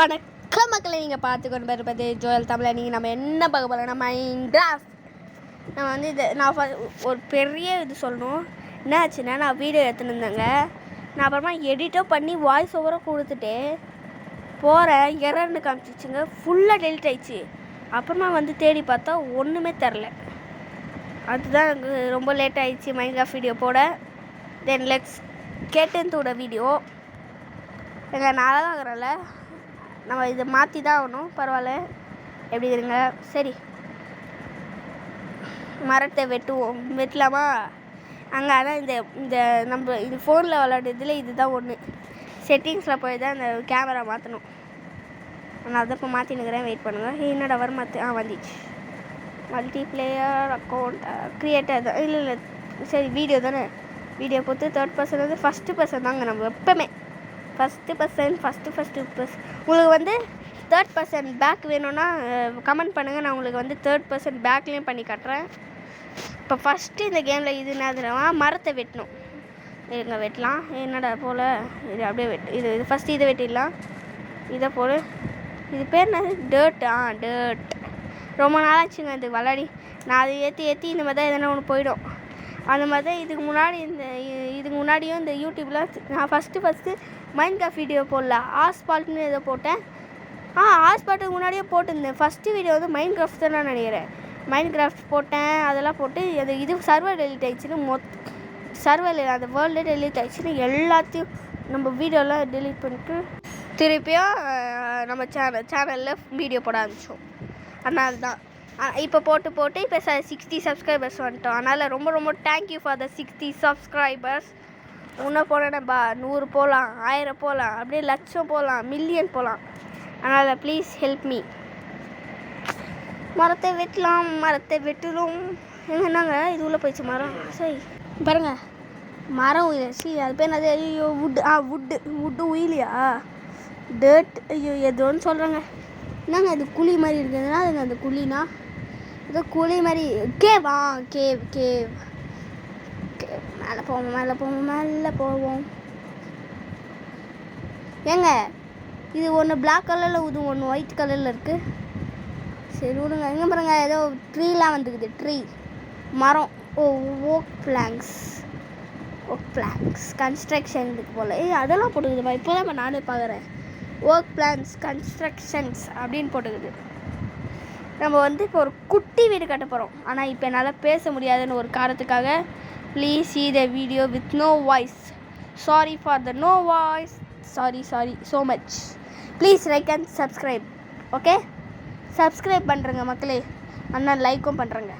வணக்கம் மக்களை, நீங்கள் பார்த்துக்கொண்டு இருப்பது ஜோயல் தமிழ். நீங்கள் நம்ம என்ன பார்க்க போகிறோம்னா மைன்கிராஃப்ட். நம்ம வந்து நான் ஒரு பெரிய இது சொல்லணும். என்ன ஆச்சுன்னா, நான் வீடியோ எடுத்துன்னு இருந்தேங்க. நான் அப்புறமா எடிட்டோ பண்ணி வாய்ஸ் ஓவராக கொடுத்துட்டு போகிறேன். எரர்னு காமிச்சிச்சுங்க, ஃபுல்லாக டெலிட் ஆயிடுச்சு. அப்புறமா வந்து தேடி பார்த்தா ஒன்றுமே தரல. அதுதான் எனக்கு ரொம்ப லேட் ஆகிடுச்சு மைன்கிராஃப்ட் வீடியோ போட. Then let's get into the video. எங்கள் நாளாக தான் இருக்கிறல, நம்ம இதை மாற்றி தான் ஆகணும். பரவாயில்ல, எப்படி இருங்க. சரி, மரத்தை வெட்டலாமா? அங்கே ஆனால் இந்த நம்ம இது ஃபோனில் விளாடுறதுல இதுதான் ஒன்று. செட்டிங்ஸில் போய் தான் இந்த கேமரா மாற்றணும். நான் அதை இப்போ மாற்றினுக்கிறேன், வெயிட் பண்ணுங்கள். என்னோட வர வந்துச்சு. மல்டிப்ளேயர் அக்கௌண்ட் க்ரியேட்டர் தான். இல்லை சரி, வீடியோ தானே. வீடியோ பொறுத்து தேர்ட் பர்சன் வந்து ஃபஸ்ட்டு பர்சன் தாங்க நம்ம எப்போவுமே. First person. உங்களுக்கு வந்து தேர்ட் பர்சன் பேக் வேணும்னா கமெண்ட் பண்ணுங்கள். நான் உங்களுக்கு வந்து தேர்ட் பர்சன் பேக்லேயும் பண்ணி காட்டுறேன். இப்போ ஃபஸ்ட்டு இந்த கேமில் இது என்னதுன்னா, மரத்தை வெட்டணும். இங்கே வெட்டலாம். என்னடா போல் இது அப்படியே இது ஃபஸ்ட்டு இதை வெட்டிடலாம். இதை போல் இது பேர் என்னது? டேர்ட். ரொம்ப நாளாச்சுங்க இது விளாடி. நான் அதை ஏற்றி இந்த மாதிரி தான் எதனா ஒன்று போயிடும். அந்த மாதிரி தான் இதுக்கு முன்னாடியும் இந்த யூடியூப்பில் நான் ஃபஸ்ட்டு மைன்கிராஃப்ட் வீடியோ போடல, ஆஸ்பால்ட்னு ஏதோ போட்டேன். ஆஸ்பால்ட்டுக்கு முன்னாடியே போட்டிருந்தேன். ஃபஸ்ட்டு வீடியோ வந்து மைன்கிராஃப்ட் தான் நான் நினைக்கிறேன். மைன்கிராஃப்ட் போட்டேன், அதெல்லாம் போட்டு இது சர்வர் டெலிட் ஆகிடுச்சின்னு சர்வரில் அந்த வேர்ல்டு டெலிட் ஆகிடுச்சின்னு எல்லாத்தையும் நம்ம வீடியோலாம் டெலிட் பண்ணிட்டு திருப்பியும் நம்ம சேனலில் வீடியோ போட ஆரம்பித்தோம். அதனால தான் இப்போ போட்டு இப்போ 60 சப்ஸ்கிரைபர்ஸ் வந்துட்டோம். அதனால் ரொம்ப தேங்க்யூ ஃபார் த 60 சப்ஸ்கிரைபர்ஸ். இன்னும் போனேன்னா 100 போகலாம், 1000 போகலாம், அப்படியே லட்சம் போகலாம், மில்லியன் போகலாம். அதனால் ப்ளீஸ் ஹெல்ப் மீ. மரத்தை வெட்டணும். என்னங்க இது உள்ளே போயிடுச்சு மரம். சரி பாருங்க, மரம் உயிரிச்சு. அது பேர் என்னது? ஐயோ, வுட்டு உயிலியா? டேர்ட். ஐயோ, எதோன்னு சொல்கிறேங்க. என்னங்க அது குழி மாதிரி இருக்குதுன்னா, அதுங்க அந்த குழினா ஏதோ குழி மாதிரி. கேவ். மேலே போவோம். ஏங்க இது ஒன்று பிளாக் கலரில், இது ஒன்று ஒயிட் கலரில் இருக்குது. சரி விடுங்க. எங்கே பாருங்க, ஏதோ ட்ரீலாம் வந்துக்குது. ட்ரீ மரம். ஓக் பிளாங்க்ஸ் கன்ஸ்ட்ரக்ஷனுக்கு போல். அதெல்லாம் போட்டுக்குதுப்பா. இப்போ தான் நானே பார்க்குறேன். ஒர்க் பிளான்ஸ் கன்ஸ்ட்ரக்ஷன்ஸ் அப்படின்னு போட்டுக்குது. நம்ம வந்து இப்போ ஒரு குட்டி வீடு கட்ட போகிறோம். ஆனால் இப்போ என்னால் பேச முடியாதுன்னு ஒரு காரணத்துக்காக please see the video with no voice. Sorry for the no voice. Sorry so much. Please like and subscribe. Okay, subscribe பண்ணுறேங்க மக்களே. அண்ணா லைக்கும் பண்ணுறேங்க.